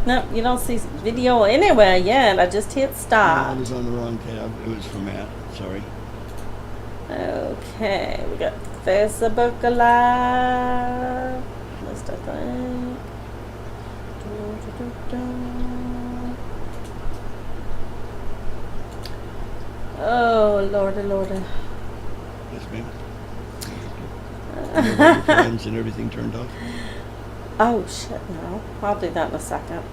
Nope, you don't see video anywhere yet. I just hit I stop. was on the wrong tab. It was for Matt. Sorry. Okay, we got Facebook Live. List, I think. Oh, Lordy, Lordy. Yes, ma'am. You have all your plans and everything turned off? Oh, shit, no. I'll do that in a second.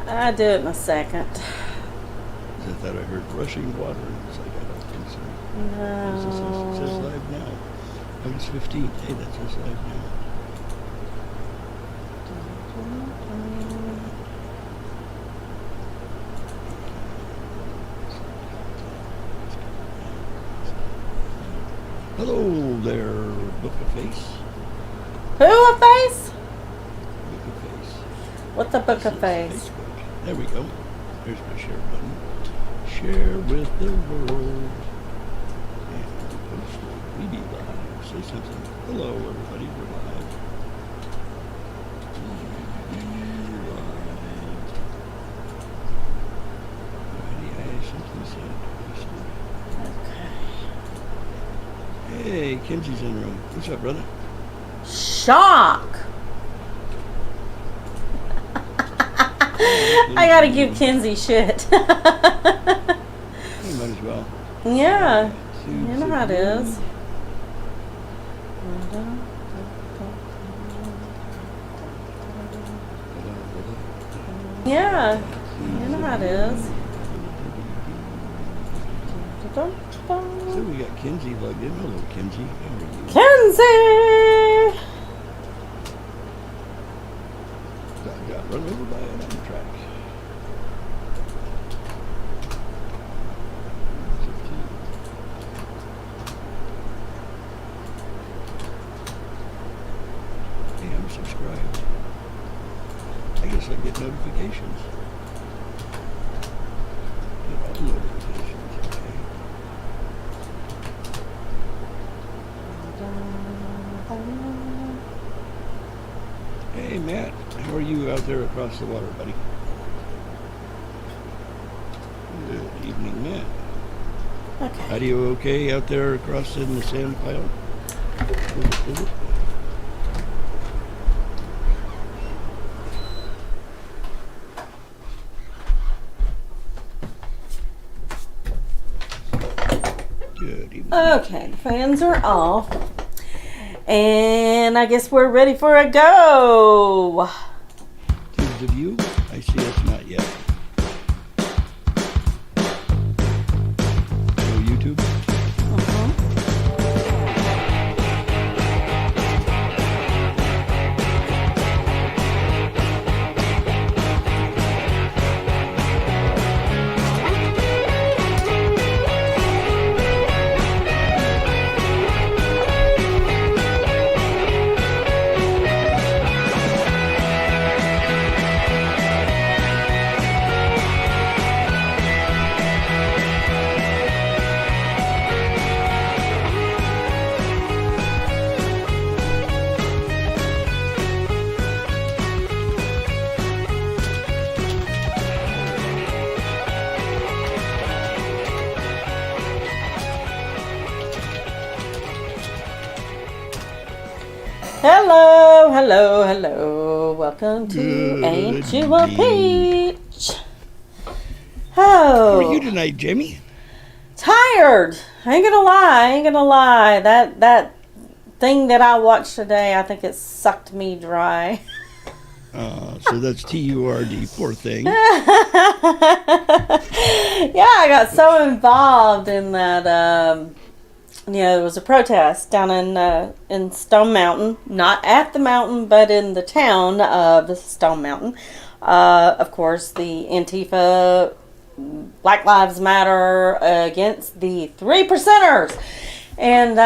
I'll do it in a second. I thought I heard rushing water. It's like, I don't think so. No. It says live now. August 15th. Hey, that says live now. Hello there, Book of Face. Who a face? Book of Face. What's a book This of is face? Facebook. There we go. There's my share button. Share with the world. And post we be live. Say something. Hello, everybody. We're live. Alrighty, I have something said. Hey, Kenzie's in the room. What's up, brother? Shock! I gotta give Kenzie shit. You might as well. Yeah, you know how it is. Yeah, you know how it is. So we got Kenzie logged in. Hello, Kenzie. How are you? Kenzie! Got run over by an Amtrak. Hey, I'm subscribed. I guess I get notifications. Get all notifications. Okay. Hey, Matt. How are you out there across the water, buddy? Good evening, Matt. Okay. Are you okay out there across in the sand pile? Is it? Good evening. Okay, the fans are off. And I guess we're ready for a go. Kids of you? I see us not yet. No YouTube? Hello, hello, hello. Welcome to Good Ain't You a evening. Peach? How are Oh, you tonight, Jamie? tired. I ain't gonna lie. That thing that I watched today, I think it sucked me dry. So that's TURD, poor thing. Yeah, I got so involved in that. There was a protest down in Stone Mountain, not at the mountain, but in the town of Stone Mountain. Of course, the Antifa, Black Lives Matter against the 3%ers, and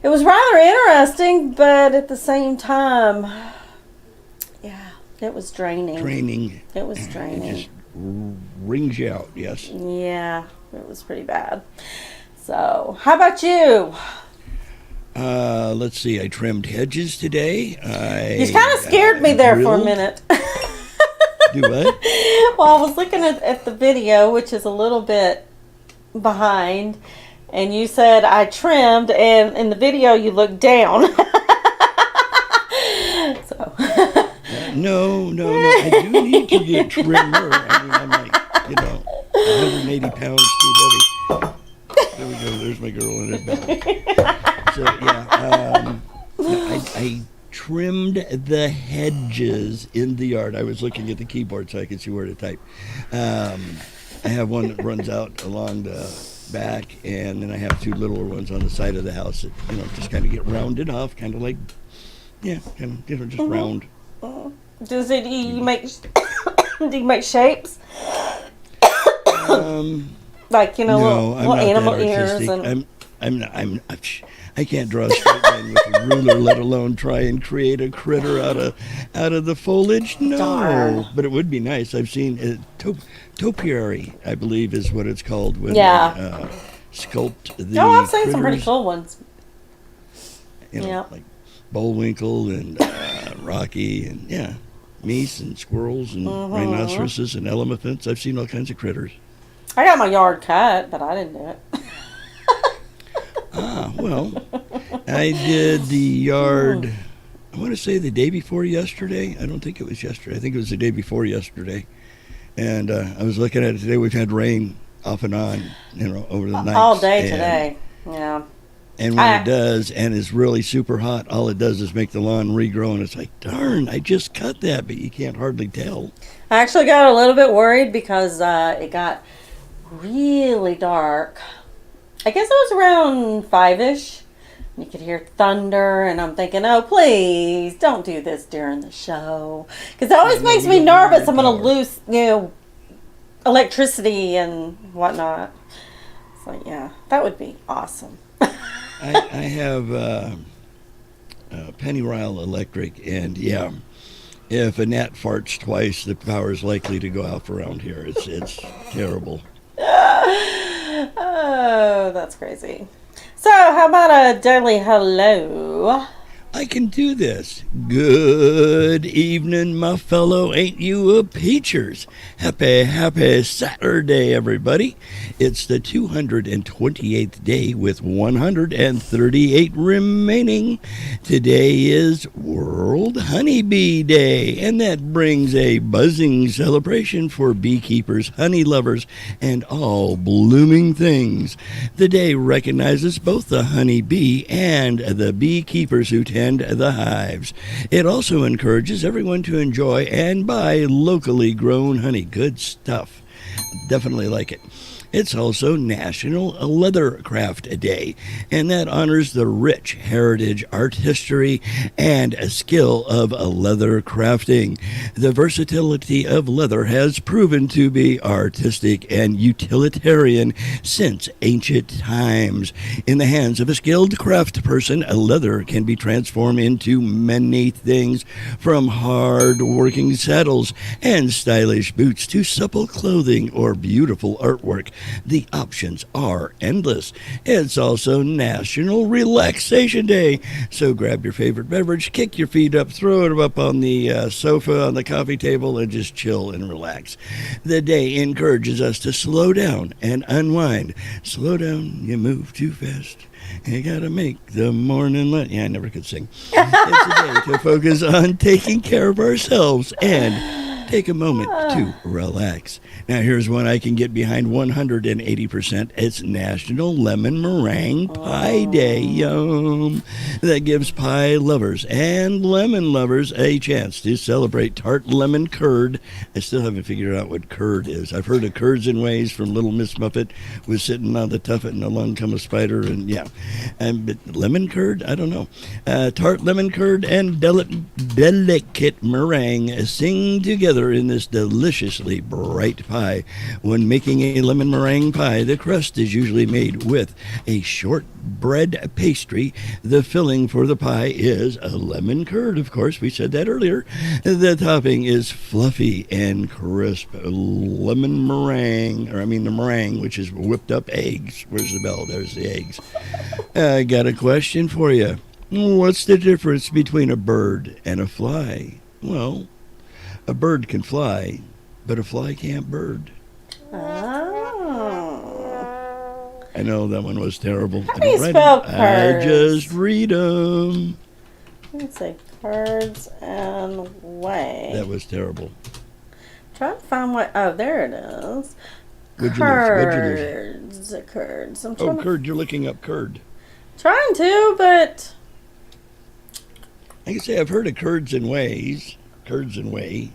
it was rather interesting, but at the same time, yeah, it was draining. It was draining. It just wrings you out, yes. Yeah, it was pretty bad. So, how about you? Let's see. I trimmed hedges today. You kind of scared me there for a grilled. minute. Do what? Well, I was looking at the video, which is a little bit behind, and you said I trimmed, and in the video you look down. So. No. I do need to get trimmer. I mean, I'm like, 180 pounds too heavy. There we go. There's my girl in her belly. So, yeah. I trimmed the hedges in the yard. I was looking at the keyboard so I could see where to type. I have one that runs out along the back, and then I have two littler ones on the side of the house that, just kind of get rounded off, kind of like, just round. Does it? Do you make shapes? Like no, little animal ears and. I can't draw a straight line with a ruler, let alone try and create a critter out of the foliage. No, Darn. But it would be nice. I've seen topiary, I believe, is what it's called when they sculpt the. Oh, I've seen some pretty critters. cool ones. Like Bullwinkle and Rocky and meese and squirrels and rhinoceroses and elephants. I've seen all kinds of critters. I got my yard cut, but I didn't do it. Well, I did the yard, I want to say the day before yesterday. I don't think it was yesterday. I think it was the day before yesterday. And I was looking at it today. We've had rain off and on, over the night. All day today, yeah. And when it does and is really super hot, all it does is make the lawn regrow. And it's like, darn, I just cut that, but you can't hardly tell. I actually got a little bit worried because it got really dark. I guess it was around 5-ish. You could hear thunder, and I'm thinking, oh, please, don't do this during the show. Because it always makes me nervous. I'm going to lose, electricity and whatnot. So, yeah, that would be awesome. I have Pennyrile Electric, and, if a gnat farts twice, the power is likely to go out around here. It's terrible. Oh, that's crazy. So, how about a daily hello? I can do this. Good evening, my fellow Ain't You a Peachers. Happy Saturday, everybody. It's the 228th day with 138 remaining. Today is World Honeybee Day, and that brings a buzzing celebration for beekeepers, honey lovers, and all blooming things. The day recognizes both the honeybee and the beekeepers who tend the hives. It also encourages everyone to enjoy and buy locally grown honey. Good stuff. Definitely like it. It's also National Leathercraft Day, and that honors the rich heritage, art history, and skill of leather crafting. The versatility of leather has proven to be artistic and utilitarian since ancient times. In the hands of a skilled craft person, leather can be transformed into many things, from hard-working saddles and stylish boots to supple clothing or beautiful artwork. The options are endless. It's also National Relaxation Day. So grab your favorite beverage, kick your feet up, throw it up on the sofa, on the coffee table, and just chill and relax. The day encourages us to slow down and unwind. Slow down, you move too fast. You gotta make the morning light. Yeah, I never could sing. It's a day to focus on taking care of ourselves and take a moment to relax. Now, here's one I can get behind 180%. It's National Lemon Meringue Pie Day. Yum! That gives pie lovers and lemon lovers a chance to celebrate tart lemon curd. I still haven't figured out what curd is. I've heard of curds and ways from Little Miss Muffet, was sitting on the tuffet and along come a spider, and but lemon curd? I don't know. Tart lemon curd and delicate meringue sing together together in this deliciously bright pie. When making a lemon meringue pie, the crust is usually made with a shortbread pastry. The filling for the pie is a lemon curd, of course. We said that earlier. The topping is fluffy and crisp lemon meringue, the meringue, which is whipped up eggs. Where's the bell? There's the eggs. I got a question for you. What's the difference between a bird and a fly? Well, a bird can fly, but a fly can't bird. Oh. I know that one was terrible. How do you spell curds? I just read them. Let's say curds and whey. That was terrible. Trying to find what. Oh, there it is. Curds. Curds. I'm Oh, curd. You're looking up curd. Trying to, but I can say I've heard of curds and whey. Curds and whey.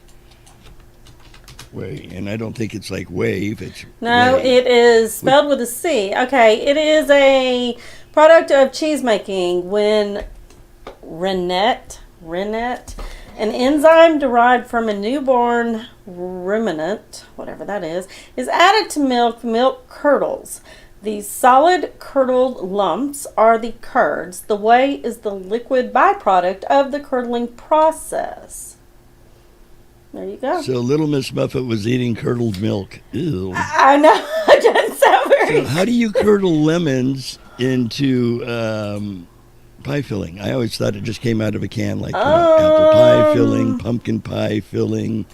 And I don't think it's like wave. It's no, whey. it is spelled with a C. Okay, it is a product of cheese making when rennet, an enzyme derived from a newborn ruminant, whatever that is added to milk curdles. These solid curdled lumps are the curds. The whey is the liquid byproduct of the curdling process. There you go. So Little Miss Muffet was eating curdled milk. Ew. I know. It doesn't sound very. So how do you curdle lemons into pie filling? I always thought it just came out of a can, like apple pie filling, pumpkin pie filling.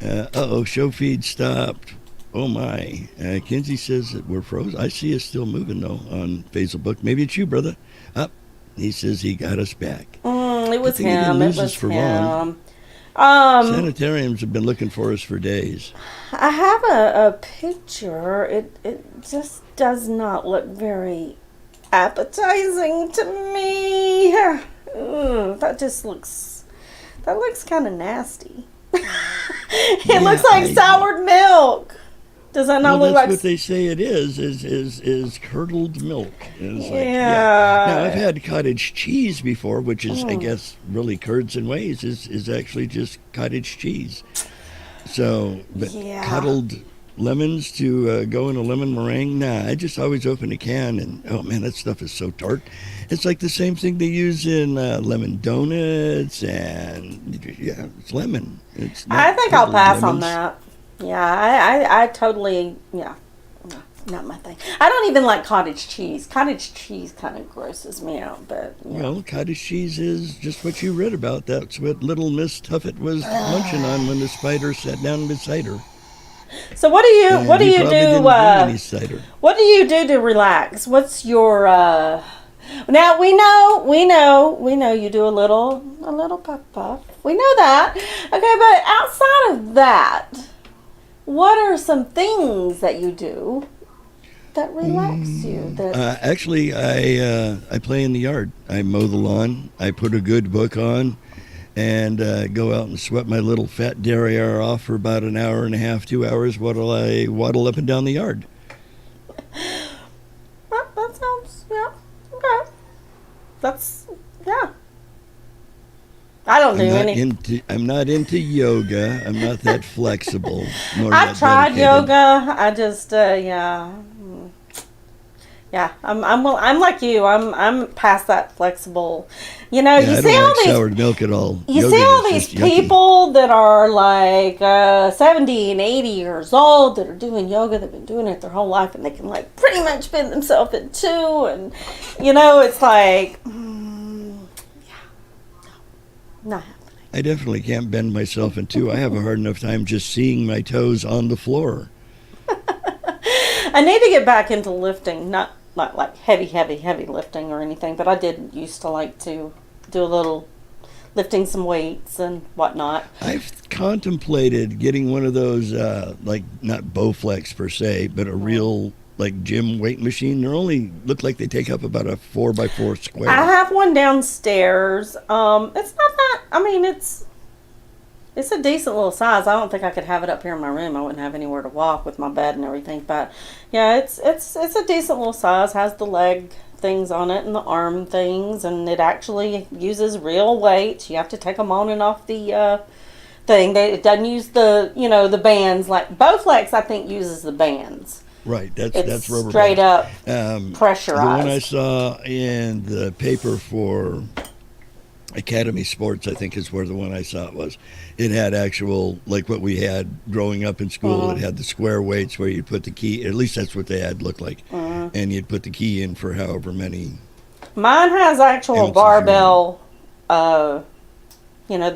Show feed stopped. Oh my. Kinsey says that we're frozen. I see us still moving though on Facebook. Maybe it's you, brother. He says he got us back. It was him. He didn't lose us for long. Sanitariums have been looking for us for days. I have a picture. It just does not look very appetizing to me. That looks kind of nasty. It looks like soured milk. Does that not look like? That's what they say it is curdled milk. It's yeah. Now I've had cottage cheese before, which is I guess really curds and wheys is actually just cottage cheese. So, but curdled lemons to go in a lemon meringue. Nah, I just always open a can and oh man, that stuff is so tart. It's like the same thing they use in lemon donuts and it's lemon. I think I'll pass on that. Yeah, I totally, not my thing. I don't even like cottage cheese. Cottage cheese kind of grosses me out, but Well, cottage cheese is just what you read about. That's what little Miss Tuffet was munching on when the spider sat down beside her. So what do you do? What do you do to relax? What's your now we know you do a little puff. We know that. Okay, but outside of that, what are some things that you do that relax you? Actually, I play in the yard. I mow the lawn. I put a good book on, and go out and sweat my little fat derriere off for about an hour and a half, 2 hours, while I waddle up and down the yard. Well, that sounds okay. That's I don't do any. I'm not into yoga. I'm not that flexible. I've tried yoga. I just I'm like you. I'm past that flexible. You know, you see all these soured milk at all. You see all these people that are like 70 and 80 years old that are doing yoga. They've been doing it their whole life, and they can like pretty much bend themselves in two. And you know, it's like, not happening. I definitely can't bend myself in two. I have a hard enough time just seeing my toes on the floor. I need to get back into lifting, not like heavy lifting or anything, but I did used to like to do a little lifting some weights and whatnot. I've contemplated getting one of those, like not Bowflex per se, but a real like gym weight machine. They only look like they take up about a 4x4 square. I have one downstairs. It's not that. I mean, it's a decent little size. I don't think I could have it up here in my room. I wouldn't have anywhere to walk with my bed and everything. But yeah, it's a decent little size. Has the leg things on it and the arm things, and it actually uses real weights. You have to take them on and off the thing. It doesn't use the bands like Bowflex. I think uses the bands. Right, It's that's rubber straight bands. up pressurized. The one I saw in the paper for Academy Sports, I think is where the one I saw it was. It had actual, like what we had growing up in school. It had the square weights where you'd put the key, at least that's what they had looked like. And you'd put the key in for however many. Mine has actual barbell, the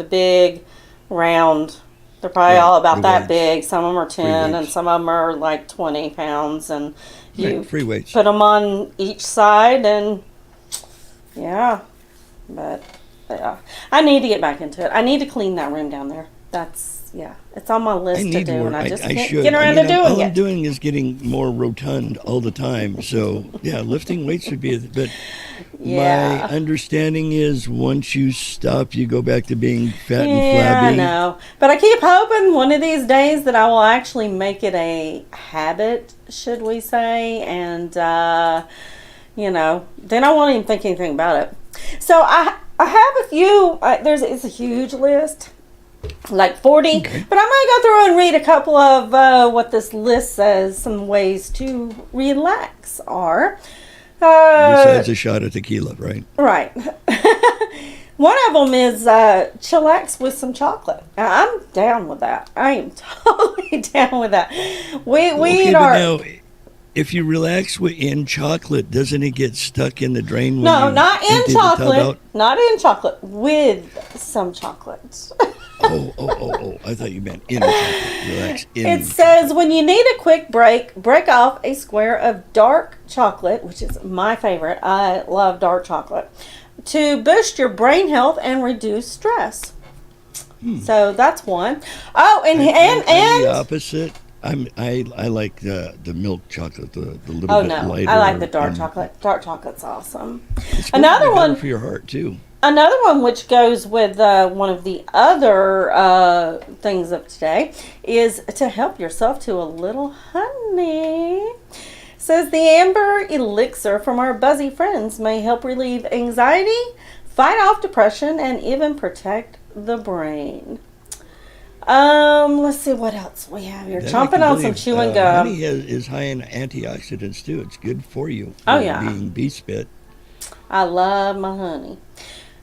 big round. They're probably all about that big. Some of them are 10 and some of them are like 20 pounds. And you free weights. Put them on each side and yeah. But yeah, I need to get back into it. I need to clean that room down there. It's on my list to do, and I just can't get around to doing it. All I'm doing is getting more rotund all the time. So yeah, lifting weights would be but my understanding is once you stop, you go back to being fat and flabby. Yeah, I know. But I keep hoping one of these days that I will actually make it a habit, should we say, and then I won't even think anything about it. So I have a few. It's a huge list, like 40. Okay. But I'm going to go through and read a couple of what this list says. Some ways to relax are. Besides a shot of tequila, right? Right. One of them is chillax with some chocolate. I'm down with that. I am totally down with that. We eat our. Now, if you relax in chocolate, doesn't it get stuck in the drain? No, not in chocolate. Not in chocolate. With some chocolate. Oh! I thought you meant in the chocolate. Relax in. It says when you need a quick break off a square of dark chocolate, which is my favorite. I love dark chocolate, to boost your brain health and reduce stress. So that's one. Oh, and the opposite. I like the milk chocolate, the little bit lighter. I like the dark chocolate. Dark chocolate's awesome. Another one for your heart too. Another one which goes with one of the other things of today is to help yourself to a little honey. Says the amber elixir from our buzzy friends may help relieve anxiety, fight off depression, and even protect the brain. Let's see what else we have here. Chomping on some chewing gum. Honey is high in antioxidants too. It's good for you. Being bee spit. I love my honey.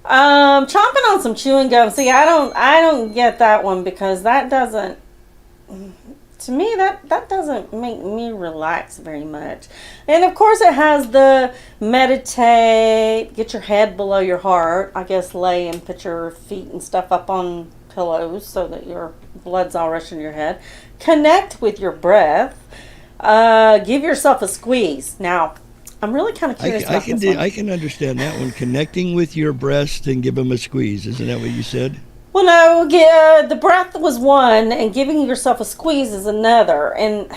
Chomping on some chewing gum. See, I don't get that one because that doesn't. To me, that doesn't make me relax very much. And of course, it has the meditate, get your head below your heart. I guess lay and put your feet and stuff up on pillows so that your blood's all rushing your head. Connect with your breath. Give yourself a squeeze. Now, I'm really kind of curious about this one. I can understand that one. Connecting with your breast and give them a squeeze. Isn't that what you said? Well, no. The breath was one, and giving yourself a squeeze is another. And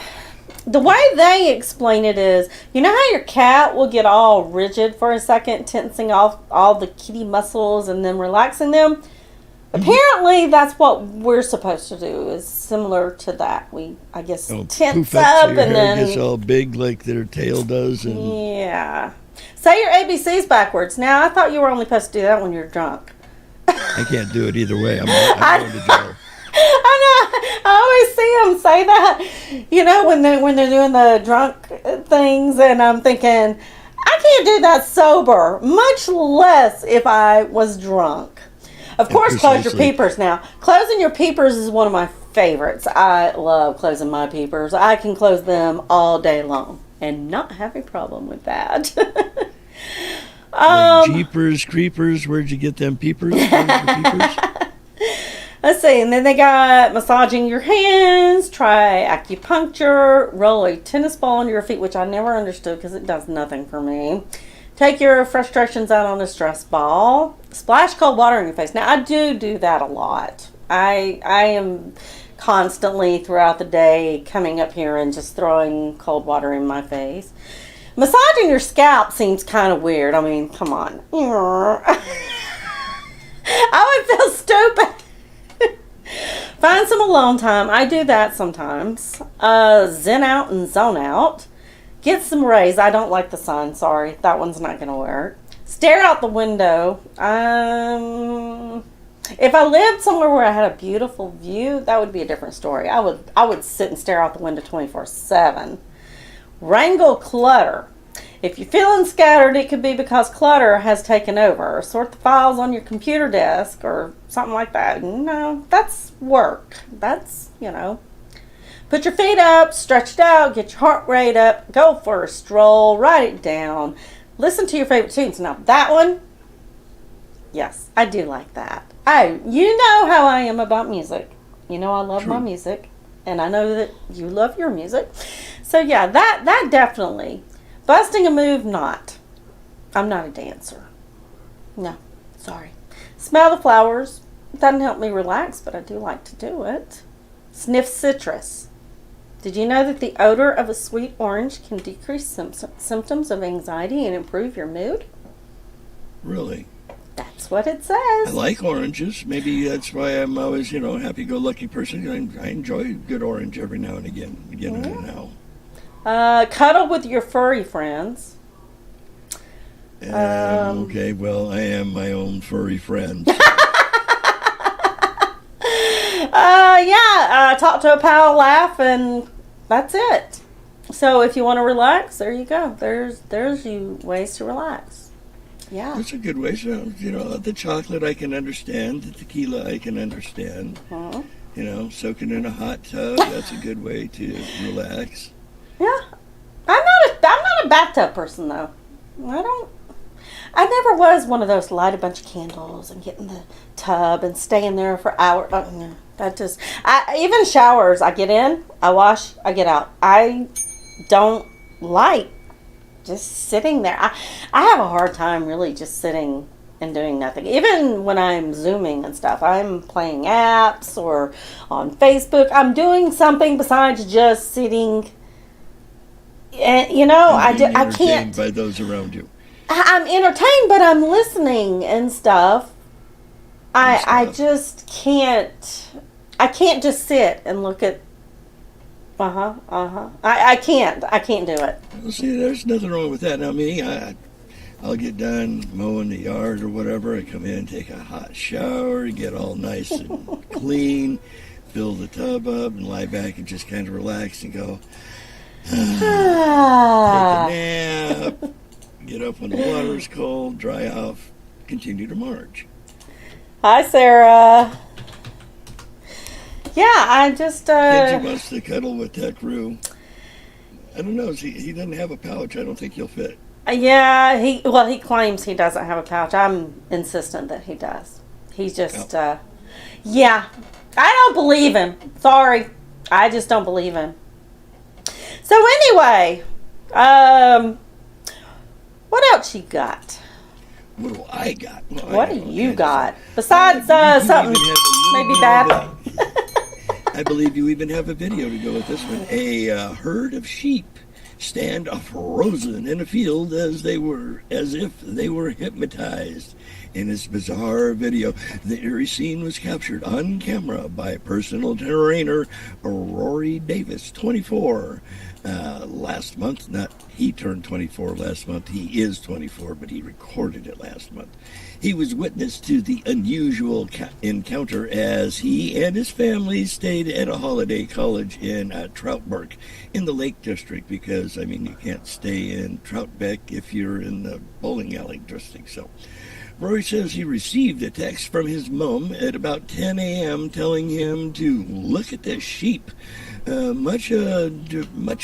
the way they explain it is, you know how your cat will get all rigid for a second, tensing off all the kitty muscles and then relaxing them? Apparently, that's what we're supposed to do. Is similar to that. We, I guess, tense up so your and hair then gets all big like their tail does. And yeah. Say your ABCs backwards. Now, I thought you were only supposed to do that when you're drunk. I can't do it either way. I'm going to jail. I know. I always see them say that. When they're doing the drunk things, and I'm thinking, I can't do that sober. Much less if I was drunk. Of course, close your peepers now. Closing your peepers is one of my favorites. I love closing my peepers. I can close them all day long and not have a problem with that. Jeepers creepers, where'd you get them peepers? Let's see, and then they got massaging your hands, try acupuncture, roll a tennis ball under your feet, which I never understood because it does nothing for me. Take your frustrations out on a stress ball. Splash cold water in your face. Now, I do that a lot. I am constantly throughout the day coming up here and just throwing cold water in my face. Massaging your scalp seems kind of weird. I mean, come on. I would feel stupid. Find some alone time. I do that sometimes. Zen out and zone out. Get some rays. I don't like the sun. Sorry. That one's not going to work. Stare out the window. If I lived somewhere where I had a beautiful view, that would be a different story. I would sit and stare out the window 24/7. Wrangle clutter. If you're feeling scattered, it could be because clutter has taken over. Or sort the files on your computer desk or something like that. No, that's work. That's, Put your feet up, stretch it out, get your heart rate up, go for a stroll, write it down. Listen to your favorite tunes. Now, that one, yes, I do like that. You know how I am about music. You know I love my music. And I know that you love your music. So, yeah, that definitely. Busting a move, not. I'm not a dancer. No, sorry. Smell the flowers. It doesn't help me relax, but I do like to do it. Sniff citrus. Did you know that the odor of a sweet orange can decrease symptoms of anxiety and improve your mood? Really? That's what it says. I like oranges. Maybe that's why I'm always, a happy-go-lucky person. I enjoy a good orange every now and again. And now. Cuddle with your furry friends. Okay, well, I am my own furry friend. Talk to a pal, laugh, and that's it. So if you want to relax, there you go. There's you ways to relax. Yeah. That's a good way. So, the chocolate I can understand, the tequila I can understand. Soaking in a hot tub, that's a good way to relax. Yeah. I'm not a bathtub person though. I never was one of those light a bunch of candles and get in the tub and stay in there for hours. Even showers, I get in, I wash, I get out. I don't like just sitting there. I have a hard time really just sitting and doing nothing. Even when I'm Zooming and stuff, I'm playing apps or on Facebook. I'm doing something besides just sitting. And, I can't. By those around you. I'm entertained, but I'm listening and stuff. I just can't. I can't just sit and look at. I can't do it. Well, see, there's nothing wrong with that. Now, me, I'll get done mowing the yard or whatever. I come in, take a hot shower, get all nice and clean, fill the tub up, and lie back and just kind of relax and go. Take a nap. Get up when the water's cold, dry off, continue to march. Hi, Sarah. Yeah, I just... Kenji wants to cuddle with that crew. I don't know. He doesn't have a pouch. I don't think he'll fit. Yeah, he claims he doesn't have a pouch. I'm insistent that he does. He's just... yeah, I don't believe him. Sorry. I just don't believe him. So anyway... what else you got? What do I got? Well, what do you got? Besides something maybe bad. I believe you even have a video to go with this one. A herd of sheep stand frozen in a field as if they were hypnotized. In this bizarre video, the eerie scene was captured on camera by personal trainer Rory Davis, 24. Last month, he turned 24 last month. He is 24, but he recorded it last month. He was witness to the unusual encounter as he and his family stayed at a holiday college in Troutbeck in the Lake District because, you can't stay in Troutbeck if you're in the bowling alley district. So Roy says he received a text from his mom at about 10 a.m. telling him to look at the sheep. Much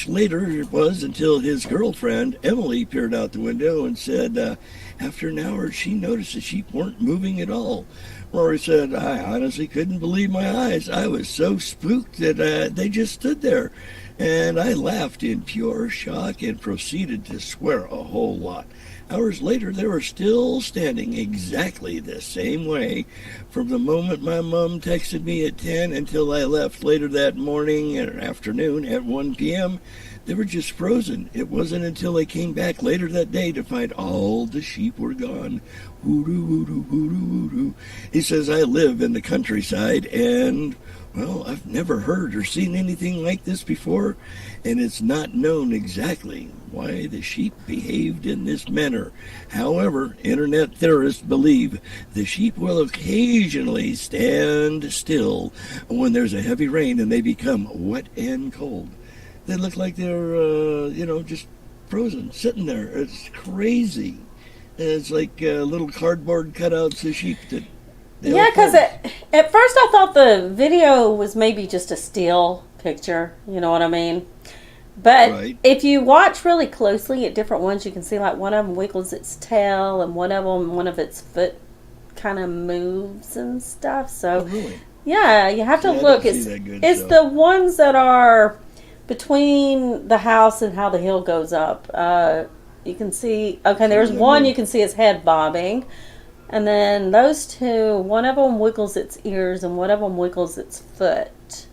later it was until his girlfriend, Emily, peered out the window and said after an hour she noticed the sheep weren't moving at all. Rory said, I honestly couldn't believe my eyes. I was so spooked that they just stood there. And I laughed in pure shock and proceeded to swear a whole lot. Hours later, they were still standing exactly the same way. From the moment my mom texted me at 10 until I left later that morning or afternoon at 1 p.m., they were just frozen. It wasn't until I came back later that day to find all the sheep were gone. Hoodoo, hoodoo, hoodoo, hoodoo. He says, I live in the countryside, and, well, I've never heard or seen anything like this before, and it's not known exactly why the sheep behaved in this manner. However, internet theorists believe the sheep will occasionally stand still when there's a heavy rain and they become wet and cold. They look like they're, just frozen, sitting there. It's crazy. It's like little cardboard cutouts of sheep that. Yeah, because at first I thought the video was maybe just a still picture. You know what I mean? But if you watch really closely at different ones, you can see like one of them wiggles its tail, and one of its foot kind of moves and stuff. So, really? Yeah, you have to look. It's the ones that are between the house and how the hill goes up. You can see. Okay, there's one. You can see its head bobbing. And then those two, one of them wiggles its ears and one of them wiggles its foot.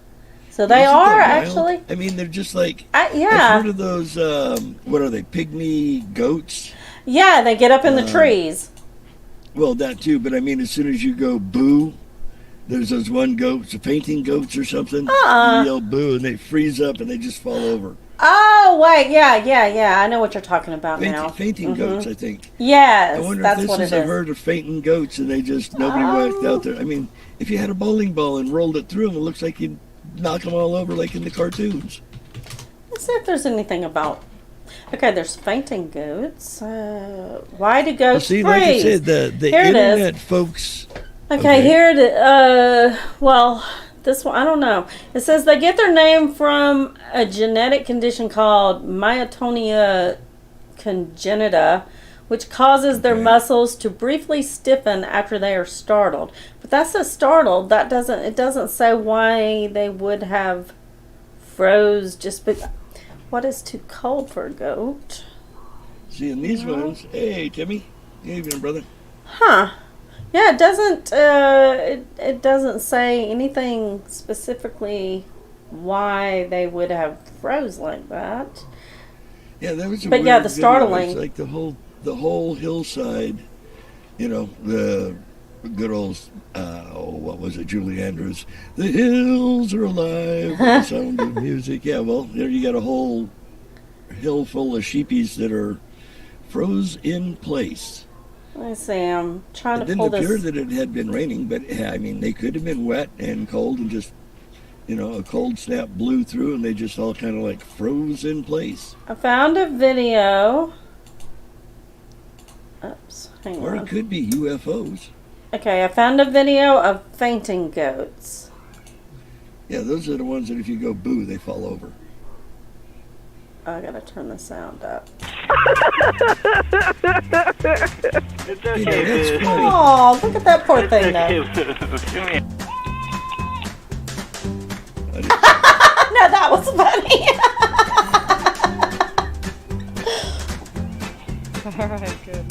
So they are actually. I mean, they're just like. Yeah. I've heard of those, what are they, pygmy goats? Yeah, they get up in the trees. Well, that too, but I mean, as soon as you go boo, there's those one goats, the fainting goats or something. You yell boo and they freeze up and they just fall over. Oh, wait, yeah. I know what you're talking about now. Fainting goats, I think. Yes, I wonder that's if what it is. I've heard of fainting goats and they just, nobody went out there. I mean, if you had a bowling ball and rolled it through them, it looks like you'd knock them all over like in the cartoons. Let's see if there's anything about... Okay, there's fainting goats. Why do goats freeze? Like I said, the internet folks... Okay, here it is. Well... This one, I don't know. It says they get their name from a genetic condition called myotonia congenita, which causes their muscles to briefly stiffen after they are startled. But that says startled. It doesn't say why they would have froze just because. What is too cold for a goat? See, in these ones, hey, Timmy. Good evening, brother. Huh. Yeah, it doesn't say anything specifically why they would have froze like that. Yeah, that was a but weird yeah, the startling. It's like the whole hillside, the good old what was it, Julie Andrews? The hills are alive with the sound of music. Yeah, well, there you got a whole hill full of sheepies that are froze in place. Let's see, I'm trying to pull this. It didn't appear that it had been raining, but I mean, they could have been wet and cold and just, a cold snap blew through and they just all kind of like froze in place. I found a video. Oops, hang on. Or it could be UFOs. Okay, I found a video of fainting goats. Yeah, those are the ones that if you go boo, they fall over. I gotta turn the sound up. It's okay, dude. Oh, look at that poor thing, though. Come here. No, that was funny. Alright, good.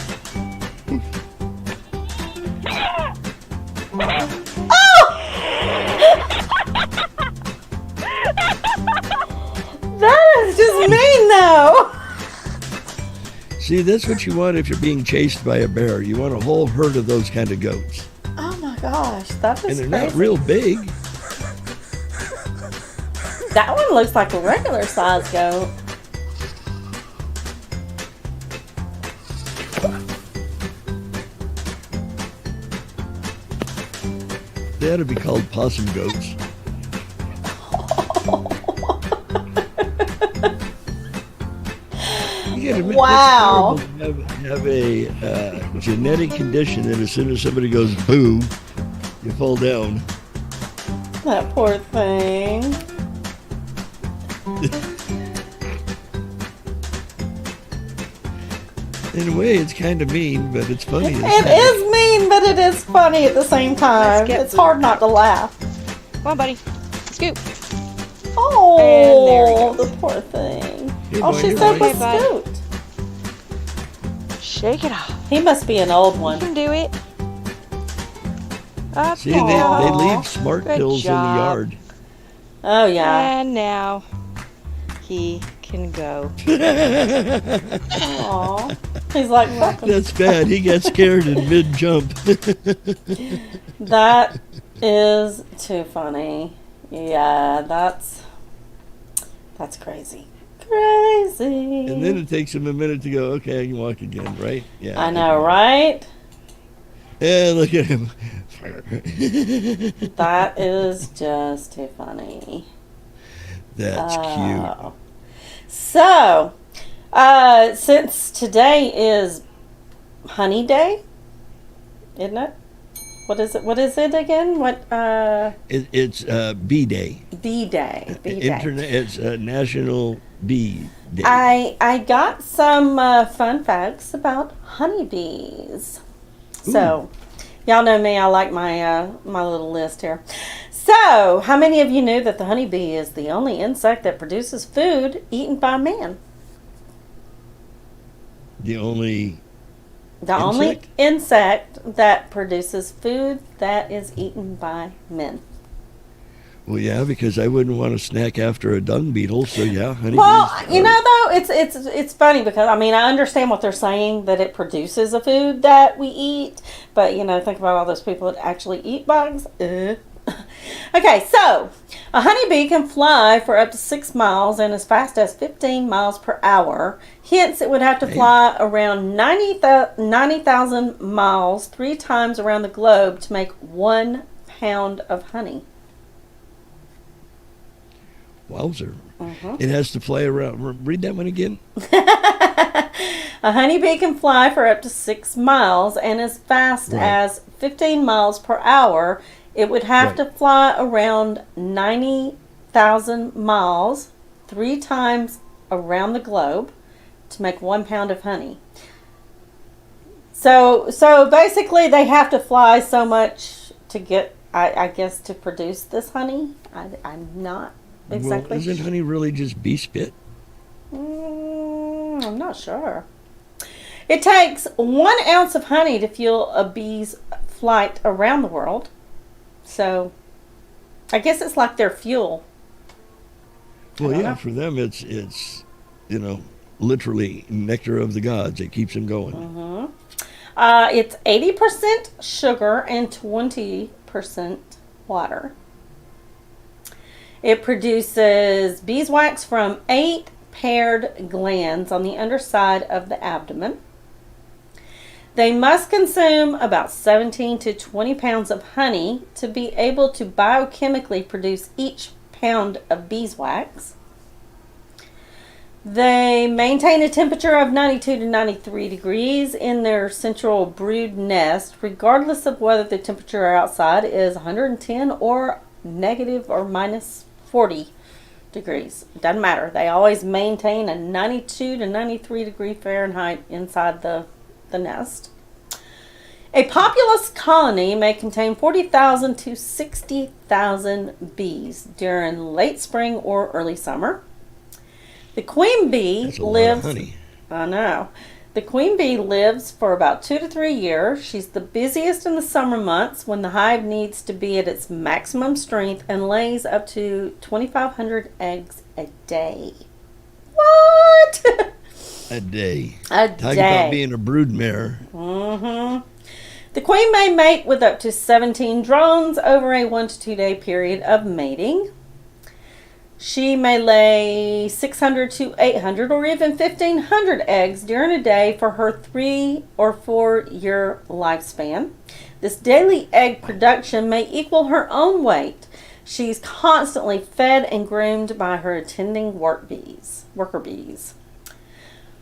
That is just mean, though. See, that's what you want if you're being chased by a bear. You want a whole herd of those kind of goats. Oh my gosh, that is And they're crazy. not real big. That one looks like a regular size goat. They ought to be called possum goats. You gotta admit, Wow. it's terrible to have a genetic condition that as soon as somebody goes boo, you fall down. That poor thing. In a way, it's kind of mean, but it's funny. It is mean, but it is funny at the same time. get It's hard not to laugh. Come on, buddy. Scoop. Oh, the poor thing. Hey, All boy, she here, said boy. was Hey, bud. scoot. Shake it off. He must be an old You one. can do it. Up See, they now. leave smart Good pills in the job. yard. Oh, yeah. And now he can go. Aw. He's like, fuck 'em. That's bad. He got scared in mid-jump. That is too funny. Yeah, that's crazy. Crazy. And then it takes him a minute to go, okay, I can walk again, right? Yeah. I know, right? Yeah, look at him. That is just too funny. That's cute. So, since today is Honey Day, isn't it? What is it? What is it again? It's Bee Day. Bee Day. Bee Day. It's National Bee Day. I got some fun facts about honeybees. So, y'all know me. I like my my little list here. So, how many of you knew that the honeybee is the only insect that produces food eaten by man? The only insect that produces food that is eaten by men. Well, yeah, because I wouldn't want to snack after a dung beetle. So yeah, honeybees. Well, you know, though, it's funny because I mean I understand what they're saying, that it produces a food that we eat, but you know, think about all those people that actually eat bugs. Okay, so a honeybee can fly for up to 6 miles and as fast as 15 miles per hour. Hence, it would have to fly around 90,000 miles 3 times around the globe to make 1 pound of honey. Wowzer. It has to fly around. Read that one again. A honeybee can fly for up to 6 miles and as fast as 15 miles per hour. It would have to fly around 90,000 miles 3 times around the globe to make 1 pound of honey. So basically they have to fly so much to get, I guess, to produce this honey. I'm not exactly. Well, isn't honey really just bee spit? I'm not sure. It takes 1 ounce of honey to fuel a bee's flight around the world. So, I guess it's like their fuel. Well, yeah, for them it's literally nectar of the gods. It keeps them going. It's 80% sugar and 20% water. It produces beeswax from 8 paired glands on the underside of the abdomen. They must consume about 17 to 20 pounds of honey to be able to biochemically produce each pound of beeswax. They maintain a temperature of 92 to 93 degrees in their central brood nest, regardless of whether the temperature outside is 110 or negative or minus 40 degrees. It doesn't matter. They always maintain a 92 to 93 degree Fahrenheit inside the nest. A populous colony may contain 40,000 to 60,000 bees during late spring or early summer. The queen bee lives. Honey. I know. The queen bee lives for about 2 to 3 years. She's the busiest in the summer months when the hive needs to be at its maximum strength and lays up to 2,500 eggs a day. What? A day. Talk about being a broodmare. The queen may mate with up to 17 drones over a 1 to 2 day period of mating. She may lay 600 to 800 or even 1,500 eggs during a day for her 3 or 4 year lifespan. This daily egg production may equal her own weight. She's constantly fed and groomed by her attending worker bees.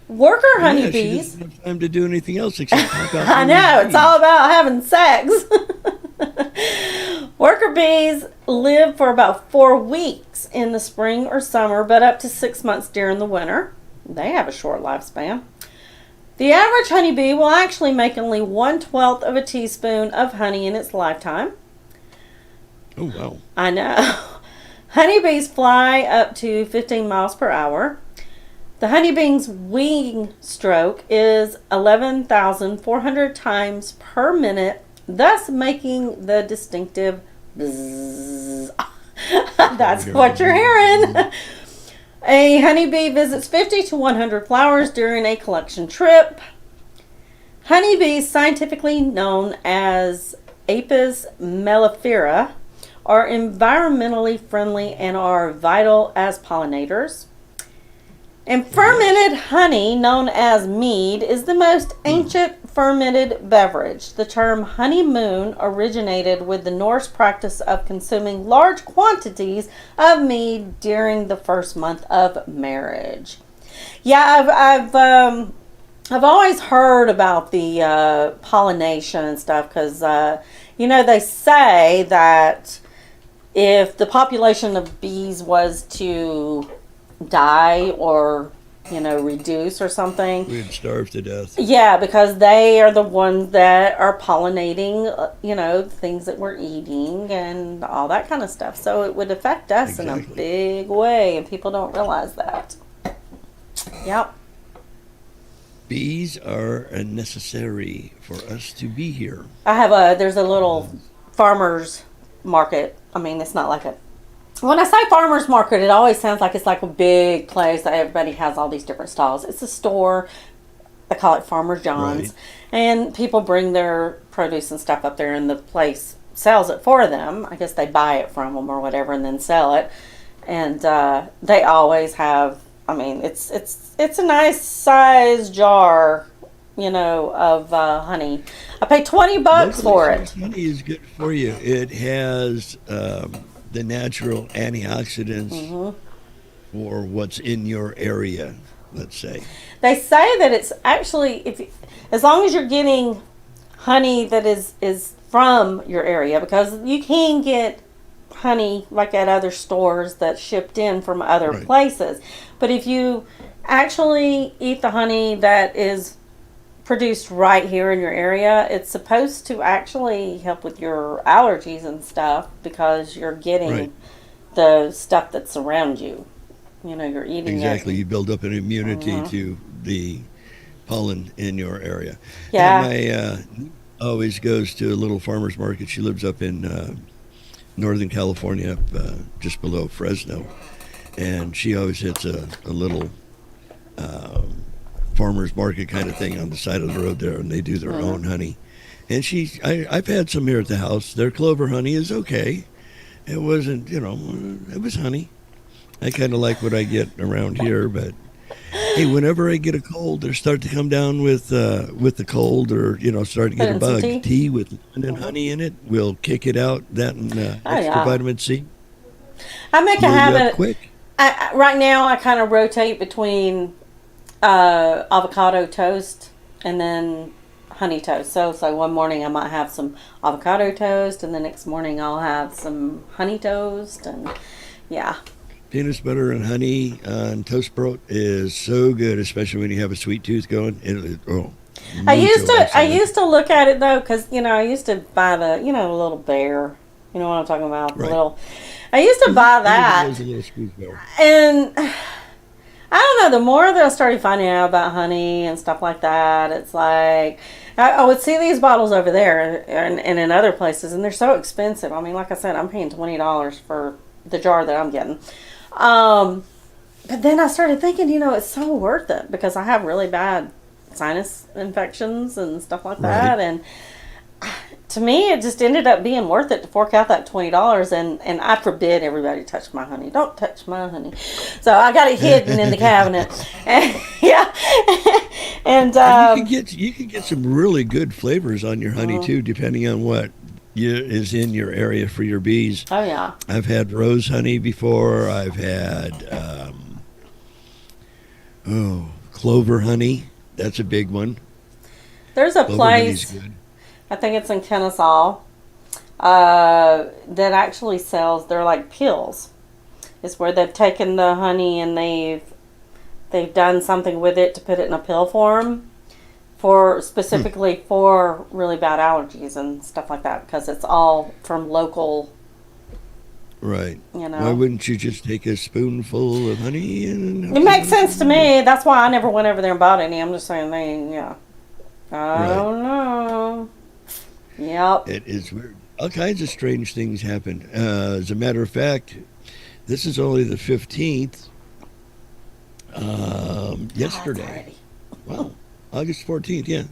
Worker honeybees. She doesn't have time to do anything else except talk about I know, it's all about having sex. Worker bees live for about 4 weeks in the spring or summer, but up to 6 months during the winter. They have a short lifespan. The average honeybee will actually make only 1/12 of a teaspoon of honey in its lifetime. Oh, wow. I know. Honeybees fly up to 15 miles per hour. The honeybee's wing stroke is 11,400 times per minute, thus making the distinctive bzzz. That's what you're hearing. A honeybee visits 50 to 100 flowers during a collection trip. Honeybees, scientifically known as Apis mellifera, are environmentally friendly and are vital as pollinators. And fermented honey, known as mead, is the most ancient fermented beverage. The term honeymoon originated with the Norse practice of consuming large quantities of mead during the first month of marriage. Yeah, I've always heard about the pollination and stuff because they say that if the population of bees was to die or reduce or something, We'd starve to death. yeah, because they are the ones that are pollinating things that we're eating and all that kind of stuff, so it would affect us in a Exactly. big way, and people don't realize that. Yep. Bees are necessary for us to be here. There's a little farmer's market. I mean, it's not like when I say farmer's market, it always sounds like it's like a big place that everybody has all these different stalls. It's a store. They call it Farmer John's. Right. And people bring their produce and stuff up there, and the place sells it for them. I guess they buy it from them or whatever and then sell it. And they always have, I mean, it's a nice size jar, of honey. I paid $20 for it. Honey is good for you. It has the natural antioxidants for what's in your area, let's say. They say that it's actually, as long as you're getting honey that is from your area, because you can get honey like at other stores that's shipped in from other Right. places. But if you actually eat the honey that is produced right here in your area, it's supposed to actually help with your allergies and stuff because you're getting Right. the stuff that's around you. You're eating Exactly. it. You build up an immunity to the pollen in your area. Yeah. My always goes to a little farmer's market. She lives up in Northern California, up just below Fresno. And she always hits a little farmer's market kind of thing on the side of the road there, and they do their own honey. And I've had some here at the house. Their clover honey is okay. It wasn't, it was honey. I kind of like what I get around here, but hey, whenever I get a cold or start to come down with the cold, or start to Put get in a some bug, tea? tea with lemon and honey in it will kick it out. That and extra yeah. vitamin C. I make a Heal you up habit. quick. Right now, I kind of rotate between avocado toast and then honey toast. So one morning I might have some avocado toast, and the next morning I'll have some honey toast, and yeah. Peanut butter and honey on toast broat is so good, especially when you have a sweet tooth going. I used excellent. to look at it though, because I used to buy the little bear. You know what I'm talking about? Right. The little. I used to buy that. There's a little squeeze bar. And I don't know, the more that I started finding out about honey and stuff like that, it's like I would see these bottles over there and in other places, and they're so expensive. I mean, like I said, I'm paying $20 for the jar that I'm getting. But then I started thinking, it's so worth it because I have really bad sinus infections and stuff like that. Right. And to me, it just ended up being worth it to fork out that $20. And I forbid everybody touch my honey. Don't touch my honey. So I got it hidden in the cabinet. And, yeah. And You can get some really good flavors on your honey too, depending on what is in your area for your bees. oh yeah, I've had rose honey before. I've had clover honey. That's a big one. there's a Clover honey's place. good. I think it's in Kennesaw. That actually sells. They're like pills. It's where they've taken the honey and they've done something with it to put it in a pill form, for specifically for really bad allergies and stuff like that, because it's all from local. Right. You know. Why wouldn't you just take a spoonful of honey and? It makes sense to me. That's why I never went over there and bought any. I'm just saying I Right. don't know. Yep. It is weird. All kinds of strange things happen. As a matter of fact, this is only the 15th. Yesterday. Already. Wow. August 14th, yeah.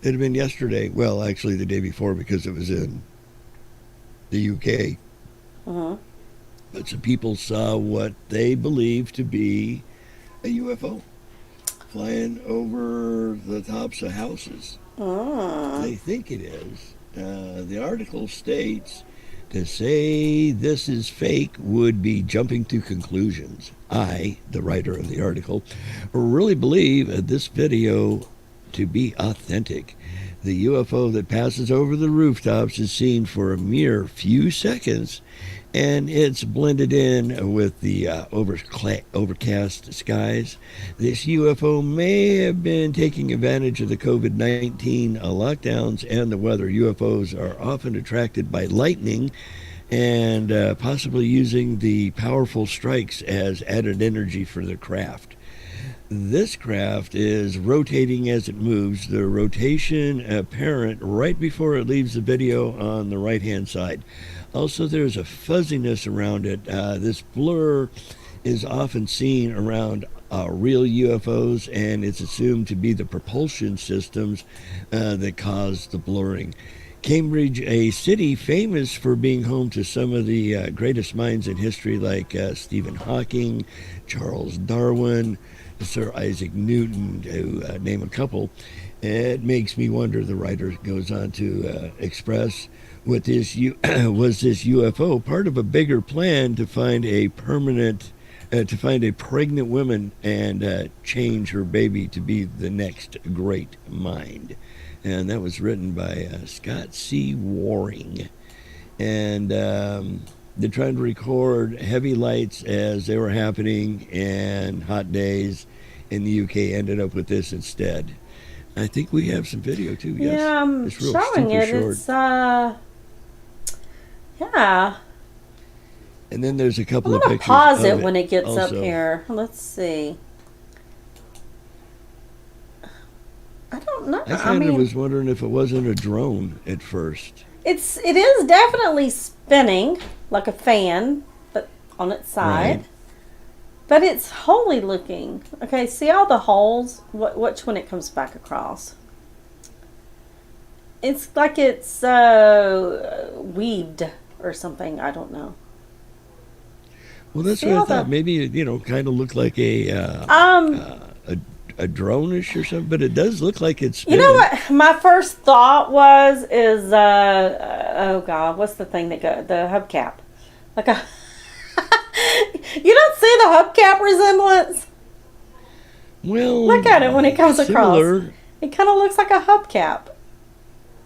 It had been yesterday. Well, actually, the day before because it was in the UK. Uh-huh. But some people saw what they believed to be a UFO flying over the tops of houses. They think it is. The article states to say this is fake would be jumping to conclusions. I, the writer of the article, really believe this video to be authentic. The UFO that passes over the rooftops is seen for a mere few seconds, and it's blended in with the overcast skies. This UFO may have been taking advantage of the COVID-19 lockdowns and the weather. UFOs are often attracted by lightning and possibly using the powerful strikes as added energy for their craft. This craft is rotating as it moves, the rotation apparent right before it leaves the video on the right-hand side. Also, there's a fuzziness around it. This blur is often seen around real UFOs, and it's assumed to be the propulsion systems that cause the blurring. Cambridge, a city famous for being home to some of the greatest minds in history like Stephen Hawking, Charles Darwin, Sir Isaac Newton, to name a couple. It makes me wonder, the writer goes on to express, was this UFO part of a bigger plan to find a pregnant woman and change her baby to be the next great mind? And that was written by Scott C. Waring. And they're trying to record heavy lights as they were happening, and hot days in the UK ended up with this instead. I think we have some video too. Yes. Yeah, I'm it's real showing it. short. It's yeah. And then there's a couple I'm of gonna pictures. pause of it when it gets also. up here. Let's see. I don't know. I kind of was wondering if it wasn't a drone at first. It is definitely spinning like a fan, but on its side. Right. But it's holy looking. Okay, see all the holes? Which one it comes back across? It's like it's weaved or something. I don't know. Well, that's See what I all thought. the- Maybe it kind of looked like a drone-ish or something, but it does look like it's spinning. You know what? My first thought is oh God, what's the thing that go the hubcap? Like a you don't see the hubcap resemblance? Well, Look at it when it comes similar. across. It kind of looks like a hubcap.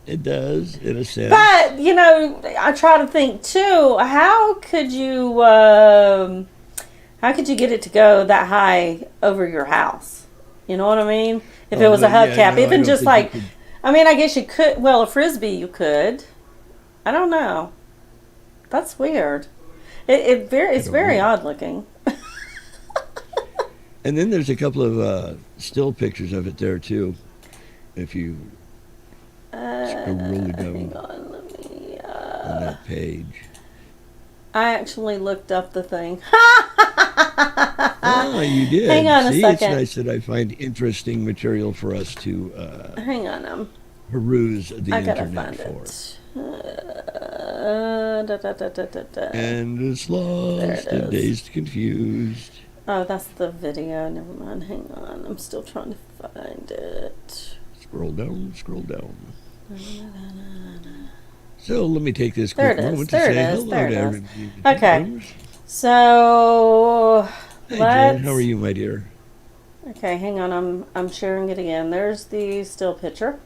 It does, in a sense. But I try to think too. How could you get it to go that high over your house? You know what I mean? If it was a hubcap, yeah, no, I even don't just think like, you could- I guess you could. Well, a frisbee you could. I don't know. That's weird. It's very odd looking. And then there's a couple of still pictures of it there too. If you scroll really down Hang on, let me. on that page. I actually looked up the thing. Oh, you did. Hang on a See, second. it's nice that I find interesting material for us to Hang on, peruse the I gotta internet find for. it. Da. And it's lost There it and is. dazed, confused. Oh, that's the video. Never mind. Hang on. I'm still trying to find it. Scroll down, scroll down. So let me take this There quick it is, moment there to it say is, hello there to it is. everybody. Okay. So Hi, let's. Jen. How are you, my dear? Okay, hang on. I'm sharing it again. There's the still picture.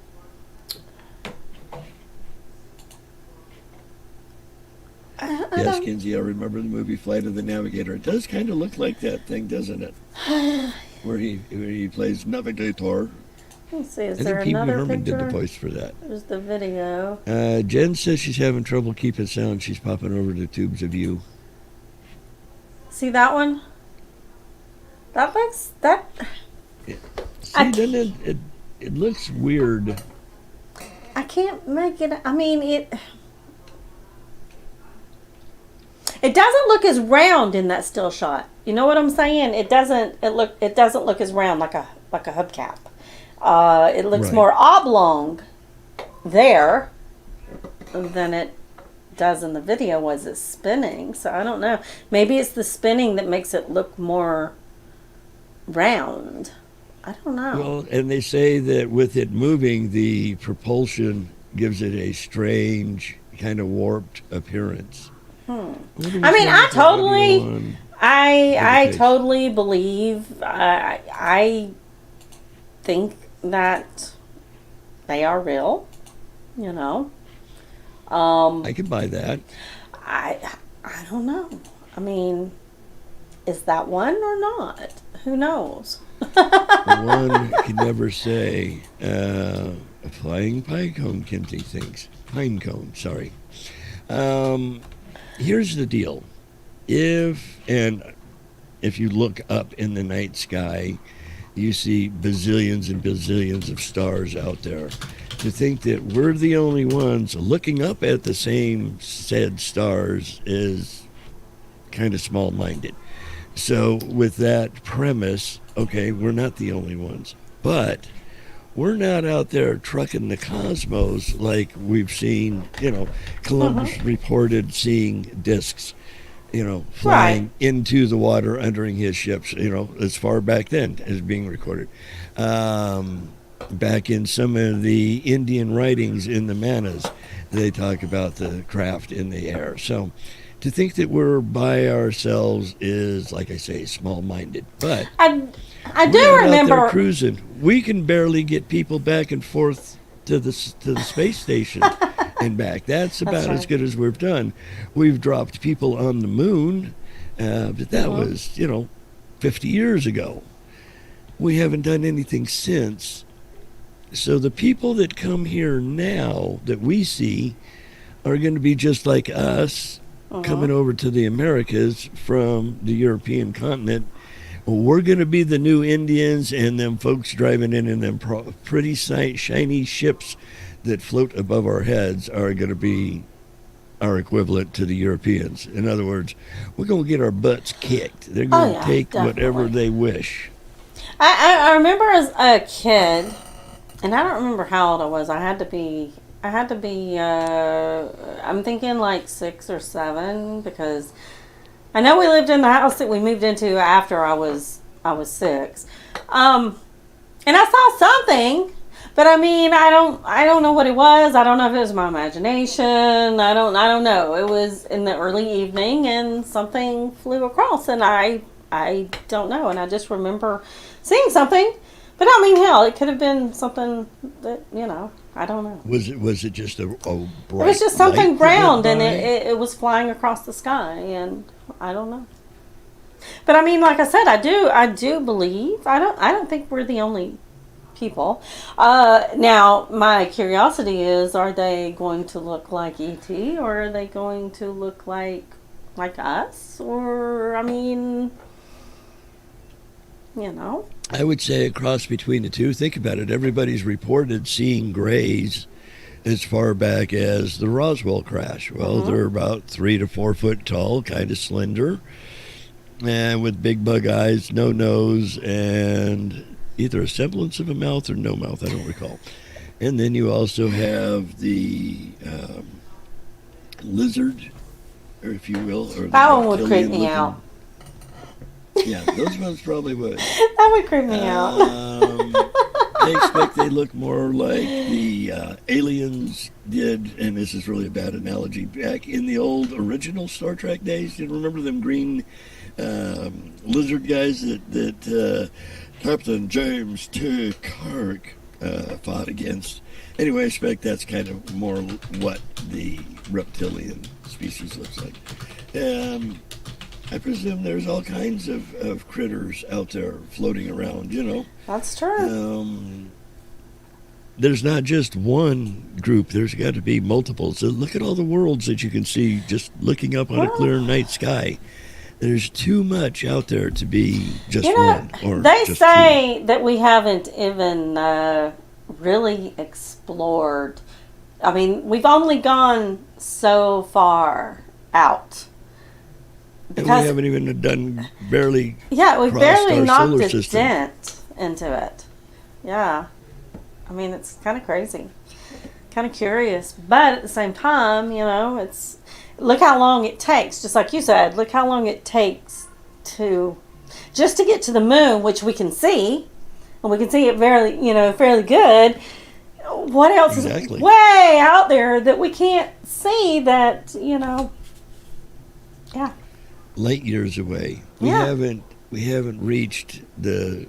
I Yes, don't- Kinsey, I remember the movie Flight of the Navigator. It does kind of look like that thing, doesn't it? where he plays navigator. Let's see. Is I there think Pee Wee another Herman did the picture? voice for that. There's the video. Jen says she's having trouble keeping sound. She's popping over to tubes of you. See that one? That looks See, doesn't it looks weird. I can't make it. I mean it. It doesn't look as round in that still shot. You know what I'm saying? It doesn't look as round like a hubcap. It looks Right. more oblong there than it does in the video. Was it spinning? So I don't know. Maybe it's the spinning that makes it look more round. I don't know. Well, and they say that with it moving, the propulsion gives it a strange, kind of warped appearance. What do we I mean, say I with the audio totally- on? I Dedication. totally believe. I think that they are real. You know. I could buy that. I don't know. I mean, is that one or not? Who knows? One can never say. A flying pine cone can see things. Pine cone, sorry. Here's the deal. If you look up in the night sky, you see bazillions and bazillions of stars out there. To think that we're the only ones looking up at the same said stars is kind of small-minded. So with that premise, okay, we're not the only ones. But we're not out there trucking the cosmos like we've seen, Columbus reported seeing discs, flying into the water undering his ships, as far back then as being recorded. Back in some of the Indian writings in the Manas, they talk about the craft in the air. So to think that we're by ourselves is, like I say, small-minded. But I we're do not out there remember. cruising. We can barely get people back and forth to the space station and back. That's about as right. good as we've done. We've dropped people on the moon, but that was 50 years ago. We haven't done anything since. So the people that come here now that we see are going to be just like us coming over to the Americas from the European continent. We're going to be the new Indians, and them folks driving in them pretty shiny ships that float above our heads are going to be our equivalent to the Europeans. In other words, we're going to get our butts kicked. They're going to take whatever definitely. they wish. I remember as a kid, and I don't remember how old I was. I had to be. I'm thinking like 6 or 7, because I know we lived in the house that we moved into after I was 6. And I saw something, but I mean, I don't know what it was. I don't know if it was my imagination. I don't know. It was in the early evening, and something flew across, and I don't know. And I just remember seeing something. But I mean, hell, it could have been something that, I don't know. Was it just a bright It was just something light that brown, went and by? it was flying across the sky, and I don't know. But I mean, like I said, I do believe. I don't think we're the only people. Now, my curiosity is: are they going to look like ET, or are they going to look like us? Or I mean, I would say a cross between the two. Think about it. Everybody's reported seeing grays as far back as the Roswell crash. Well, they're about 3 to 4 foot tall, kind of slender, and with big bug eyes, no nose, and either a semblance of a mouth or no mouth. I don't recall. And then you also have the lizard, or if you will, or the that one would reptilian creep me looking- out. Yeah, those ones probably would. That would creep me out. I expect they look more like the aliens did, and this is really a bad analogy, back in the old original Star Trek days. You remember them green lizard guys that Captain James T. Kirk fought against? Anyway, I expect that's kind of more what the reptilian species looks like. I presume there's all kinds of critters out there floating around, That's true. There's not just one group. There's got to be multiple. So look at all the worlds that you can see just looking up on a clear night sky. There's too much out there to be just one. Or They just say that we haven't even really explored. I mean, we've only gone so far out. two. And we haven't even done barely. Yeah, we crossed barely our knocked solar a system. dent into it. Yeah. I mean, it's kind of crazy, kind of curious, but at the same time, it's look how long it takes. Just like you said, look how long it takes to get to the moon, which we can see, and we can see it fairly good. What else is way out there that we can't see? That yeah, light years away. We haven't reached the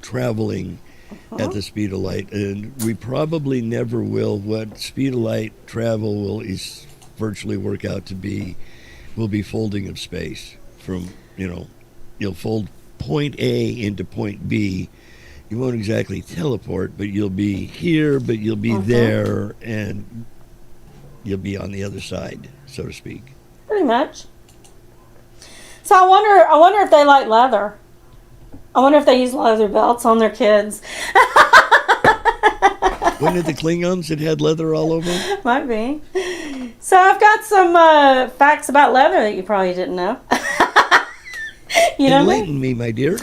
traveling at the speed of light, and we probably never will. What speed of light travel will virtually work out to be will be folding of space from you'll fold point A into point B. You won't exactly teleport, but you'll be here, but you'll be there, and you'll be on the other side, so to speak. Pretty much. So I wonder if they like leather. I wonder if they use leather belts on their kids. Wasn't it the Klingons that had leather all over them? Might be. So I've got some facts about leather that you probably didn't know. Enlighten me, my dear.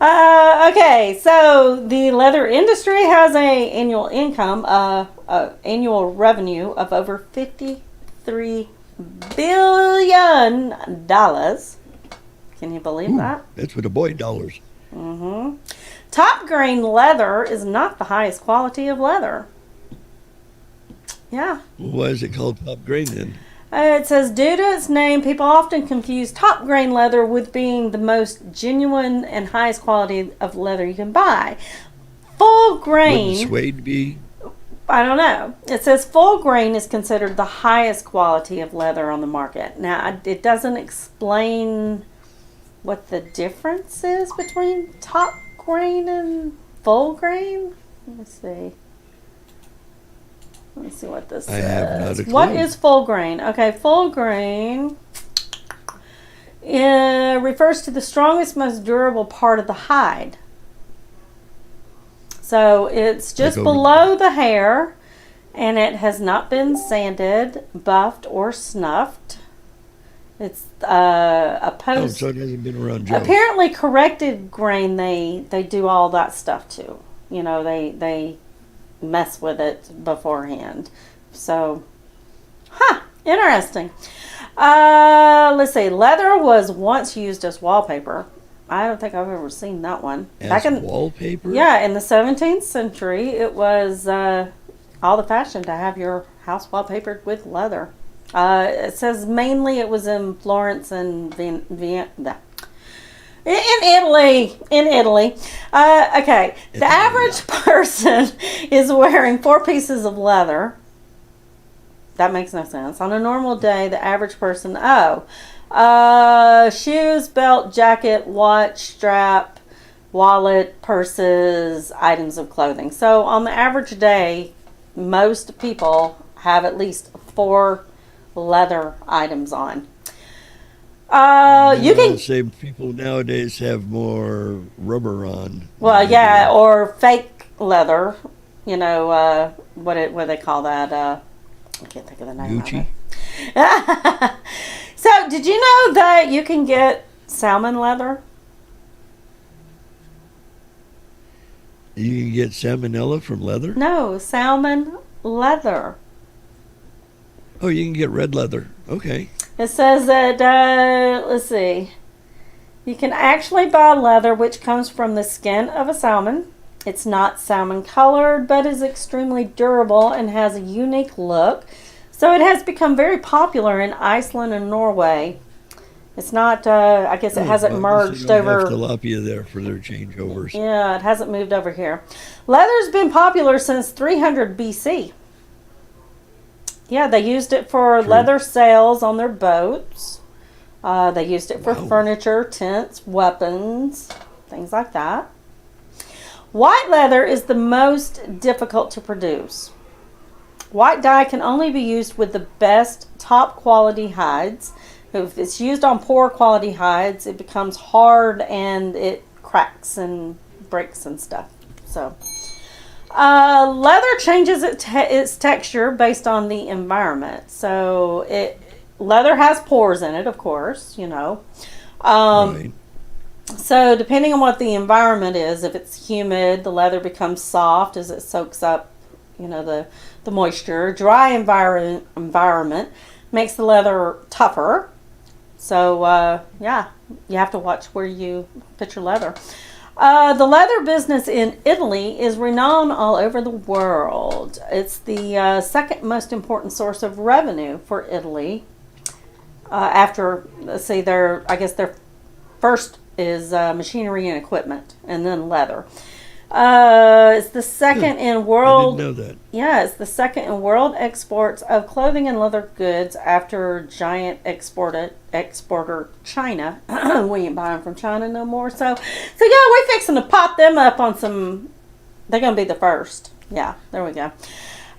Okay, so the leather industry has a annual income, annual revenue of over $53 billion. Can you believe that? That's with a boy dollars. Mm-hmm. Top grain leather is not the highest quality of leather. Yeah. Well, why is it called top grain then? It says, due to its name, people often confuse top grain leather with being the most genuine and highest quality of leather you can buy. Full grain... Wouldn't suede be? I don't know. It says full grain is considered the highest quality of leather on the market. Now, it doesn't explain what the difference is between top grain and full grain. Let's see what this says. I have not a clue. What is full grain? Okay, full grain refers to the strongest, most durable part of the hide. So it's just below the hair, and it has not been sanded, buffed, or snuffed. It's opposed. So it hasn't been around Joe. Apparently, corrected grain they do all that stuff too. They mess with it beforehand. So, interesting. Let's see. Leather was once used as wallpaper. I don't think I've ever seen that one. As wallpaper? Yeah, in the 17th century, it was all the fashion to have your house wallpapered with leather. It says mainly it was in Florence and Vienna. In Italy. Okay. The average person is wearing 4 pieces of leather. That makes no sense. On a normal day, the average person, shoes, belt, jacket, watch, strap, wallet, purses, items of clothing. So on the average day, most people have at least 4 leather items on. You can say people nowadays have more rubber on. Well, yeah, or fake leather. What do they call that? I can't think of the name. Gucci. So, did you know that you can get salmon leather? You can get salmonella from leather? No, salmon leather. Oh, you can get red leather. Okay. It says that, let's see, you can actually buy leather which comes from the skin of a salmon. It's not salmon colored, but is extremely durable and has a unique look. So it has become very popular in Iceland and Norway. It's not, I guess it hasn't merged over. Have tilapia there for their changeovers. Yeah, it hasn't moved over here. Leather's been popular since 300 BC. Yeah, they used it for leather sails on their boats. They used it for furniture, tents, weapons, things like that. White leather is the most difficult to produce. White dye can only be used with the best top quality hides. If it's used on poor quality hides, it becomes hard and it cracks and breaks and stuff. So, leather changes its texture based on the environment. So, leather has pores in it, of course, Right. So depending on what the environment is, if it's humid, the leather becomes soft as it soaks up, the moisture. Dry environment makes the leather tougher. So you have to watch where you put your leather. The leather business in Italy is renowned all over the world. It's the second most important source of revenue for Italy. After, let's see, their first is machinery and equipment, and then leather. It's the second in world. I didn't know that. Yeah, it's the second in world exports of clothing and leather goods after giant exporter China. We ain't buying from China no more. So yeah, we're fixing to pop them up on some. They're gonna be the first. Yeah, there we go.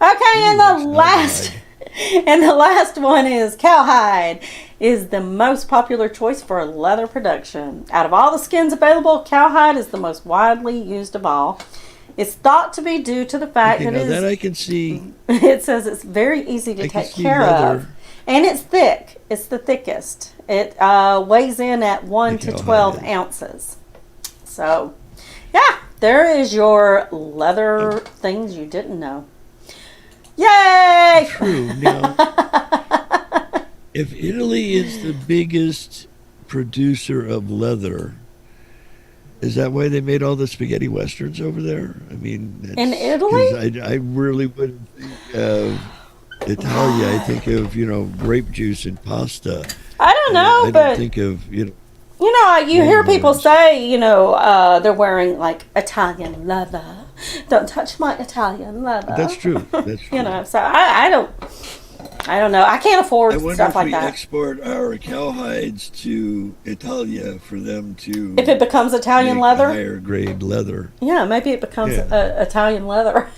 Okay, and the last one is cowhide is the most popular choice for leather production. Out of all the skins available, cowhide is the most widely used of all. It's thought to be due to the fact that I can see. It says it's very easy to take care of, and it's thick. It's the thickest. It weighs in at 1 to 12 ounces. So, yeah, there is your leather things you didn't know. Yay! True. Now, if Italy is the biggest producer of leather, is that why they made all the spaghetti westerns over there? I mean, in Italy? I really wouldn't think of Italia. I think of, grape juice and pasta. I don't know, I but don't think of, you hear people say, they're wearing like Italian leather. Don't touch my Italian leather. That's true. That's true. So I don't know. I can't afford stuff like that. I wonder if we export our cowhides to Italia for them to. If it becomes Italian leather, higher grade leather. Yeah, maybe it becomes Italian leather.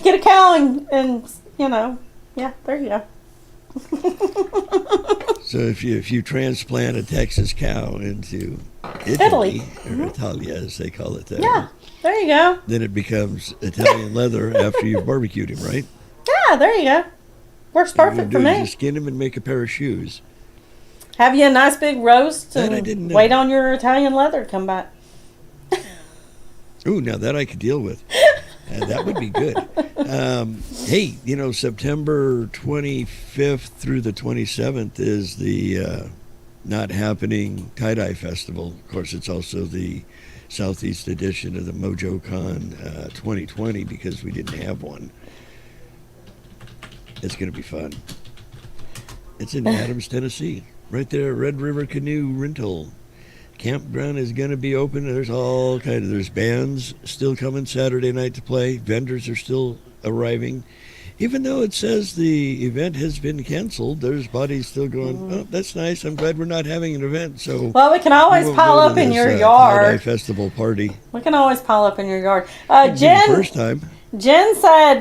Get a cow and there you go. So if you transplant a Texas cow into Italy. Or Italia, as they call it there. Yeah, there you go. Then it becomes Italian leather after you've barbecued him, right? Yeah, there you go. Works perfect for me. Just skin him and make a pair of shoes. Have you a nice big roast That and I didn't know. wait on your Italian leather to come back. Ooh, now that I could deal with. That would be good. Hey, September 25th through the 27th is the Not Happening Tie-Dye Festival. Of course, it's also the Southeast edition of the MojoCon 2020 because we didn't have one. It's going to be fun. It's in Adams, Tennessee. Right there, Red River Canoe Rental. Campground is going to be open. There's all kind of, there's bands still coming Saturday night to play. Vendors are still arriving. Even though it says the event has been canceled, there's bodies still going, oh, that's nice. I'm glad we're not having an event. So well, we can always pile up in your yard. Tie-dye festival party. We can always pile up in your yard. Jen, first time. Jen said,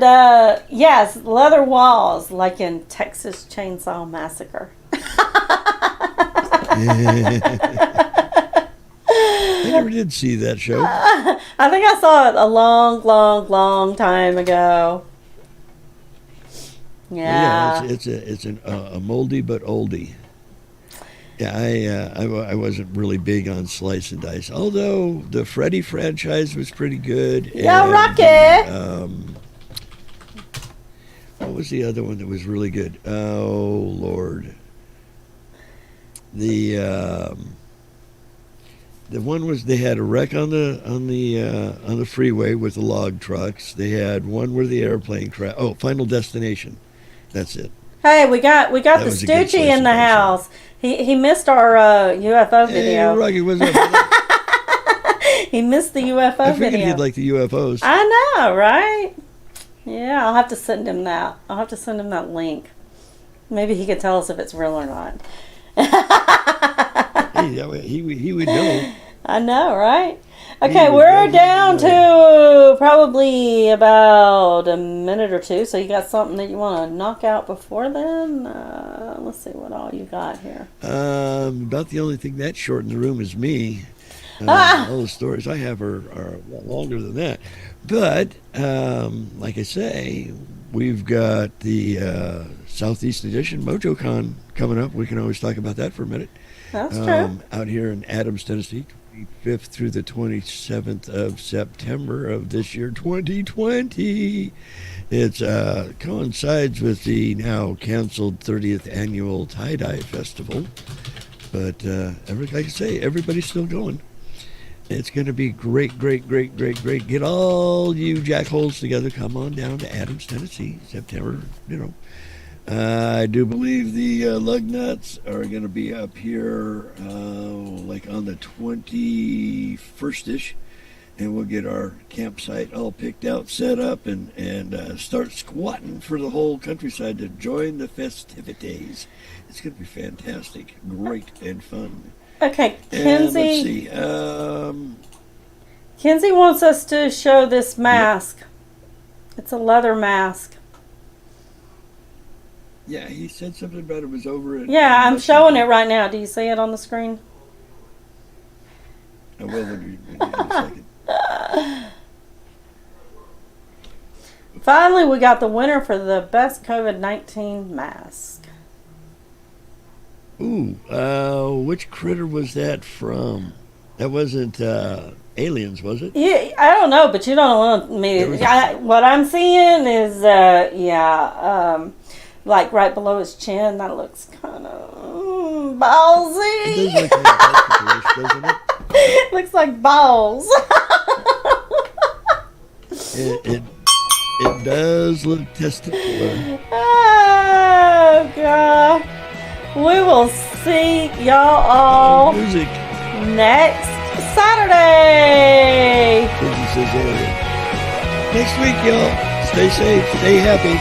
yes, leather walls, like in Texas Chainsaw Massacre. I never did see that show. I think I saw it a long, long, long time ago. Yeah. It's a moldy but oldie. Yeah, I wasn't really big on slice and dice. Although the Freddy franchise was pretty good. Yeah, and, Rocky. What was the other one that was really good? Oh Lord. The one was, they had a wreck on the freeway with the log trucks. They had one where the airplane crashed. Oh, Final Destination. That's it. Hey, we got the Stoochie in the house. He missed our UFO video. Hey, Rocky, what's up? He missed the UFO I figured video. he'd like the UFOs. I know, right? Yeah, I'll have to send him that. I'll have to send him that link. Maybe he can tell us if it's real or not. Hey, he would know. I know, right? Okay, we're down to probably about a minute or two. So you got something that you want to knock out before then? Let's see what all you got here. About the only thing that's short in the room is me. All the stories I have are a lot longer than that. But, like I say, We've got the Southeast Edition MojoCon coming up. We can always talk about that for a minute. That's true. Out here in Adams, Tennessee, 25th through the 27th of September of this year, 2020. It coincides with the now canceled 30th annual Tie-Dye Festival. But like I say, everybody's still going. It's going to be great, great, great, great, great. Get all you jackholes together. Come on down to Adams, Tennessee, September, I do believe the lug nuts are going to be up here like on the 21st-ish. And we'll get our campsite all picked out, set up, and start squatting for the whole countryside to join the festivities. It's going to be fantastic, great, and fun. Okay, And Kenzie. let's see. Kenzie wants us to show this mask. It's a leather mask. Yeah, he said something about it was over at... Yeah, I'm showing it right now. Do you see it on the screen? I will in a second. Finally, we got the winner for the best COVID-19 mask. Ooh, which critter was that from? That wasn't Aliens, was it? Yeah, I don't know, but you don't want me. What I'm seeing is, like right below his chin. That looks kind of ballsy. It does look like octopus, doesn't it? Looks like balls. It does look testicular. Oh God! We will see y'all all Music. next Saturday. Next week, y'all. Stay safe. Stay happy.